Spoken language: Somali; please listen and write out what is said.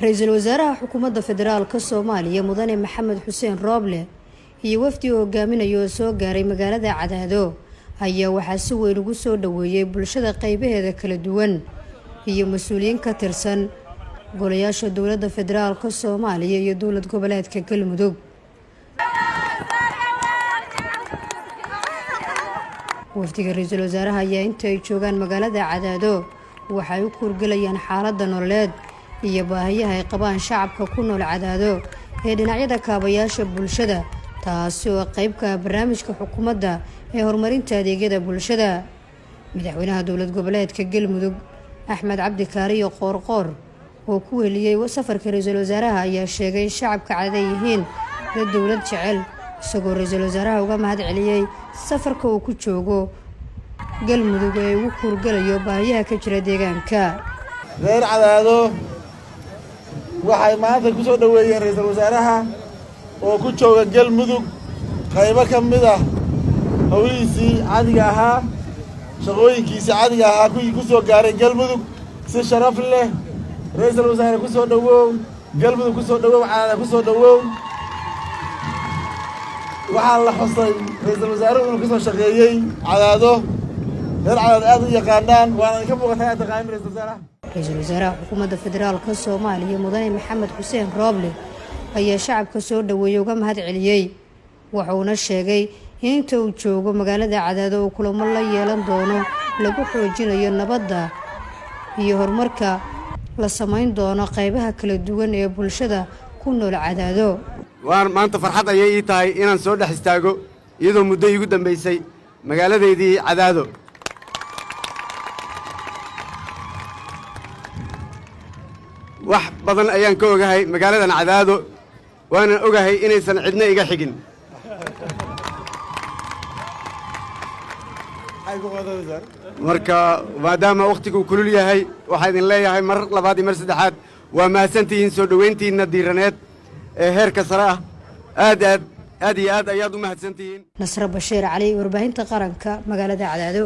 ra'iisul wasaaraha xukuumadda federaalka Soomaaliya mudane Maxamed Xuseen Rooble iyo wafdi hogaaminayo soo gaaray magaalada Cadaado ayaa waxaa si weyn ugu soo dhaweeyay bulshada qaybaheeda kala duwan iyo mas'uuliyiin ka tirsan golayaasha dowladda federaalka Soomaaliya iyo dowlad goboleedka Galmudug. wafdiga ra'iisul wasaaraha ayaa inta ay joogaan magaalada Cadaado waxay u kurgalayaan xaaladda nololeed iyo baahiyaha ay qabaan shacabka ku nool Cadaado ee dhinacyada kaabayaasha bulshada taasi oo qayb ka ah barnaamijka xukuumadda ee horumarinta adeegyada bulshada. madaxweynaha dowlad goboleedka Galmudug Axmed Cabdi Kaariyo Qoorqoor oo ku weliyay safarka ra'iisul wasaaraha ayaa sheegay in shacabka Cadaado yihiin dad dowlad jecel isagoo ra'iisul wasaaraha uga mahad celiyay safarka uu ku joogo Galmudug ee uu kurgalayo baahiyaha ka jira deegaanka. reer Cadaado waxay maanta ku soo dhaweeyeen ra'iisul wasaaraha oo ku jooga Galmudug qaybo ka mid ah hawlihiisii caadiga ahaa shaqooyinkiisii caadiga ahaa ku soo gaaray Galmudug si sharaf leh. ra'iisul wasaare ku soo dhawow Galmudug ku soo dhawow Cadaado ku soo dhawow. waxaa la xusay ra'iisul wasaaruhu inuu ka soo shaqeeyay Cadaado reer Cadaado aad u yaqaanaan waana ka muuqataa taqaan ra'iisul wasaaraha. ra'iisul wasaaraha xukuumadda federaalka Soomaaliya mudane Maxamed Xuseen Rooble ayaa shacabka soo dhaweeyay uga mahad celiyay wuxuuna sheegay in inta uu joogo magaalada Cadaado uu kulamo la yeelan doono lagu xoojinayo nabadda iyo horumarka la sameyn doono qaybaha kala duwan ee bulshada ku nool Cadaado. waan maanta farxad ayay ii tahay inaan soo dhex istaago iyadoo muddo igu dambeysay magaaladeedii Cadaado. wax badan ayaan ka ogahay magaaladan Cadaado waana ogahay inaysan cidna iga xigin. marka maadaama waqtigu kulul yahay waxaan idin leeyahay mar labaad iyo mar saddexaad waa mahadsantihiin soo dhaweyntiina diiraneed ee heerka sare ah aad iyo aad ayaad u mahadsantihiin. Nasra Bashiir Cali warbaahinta qaranka magaalada Cadaado.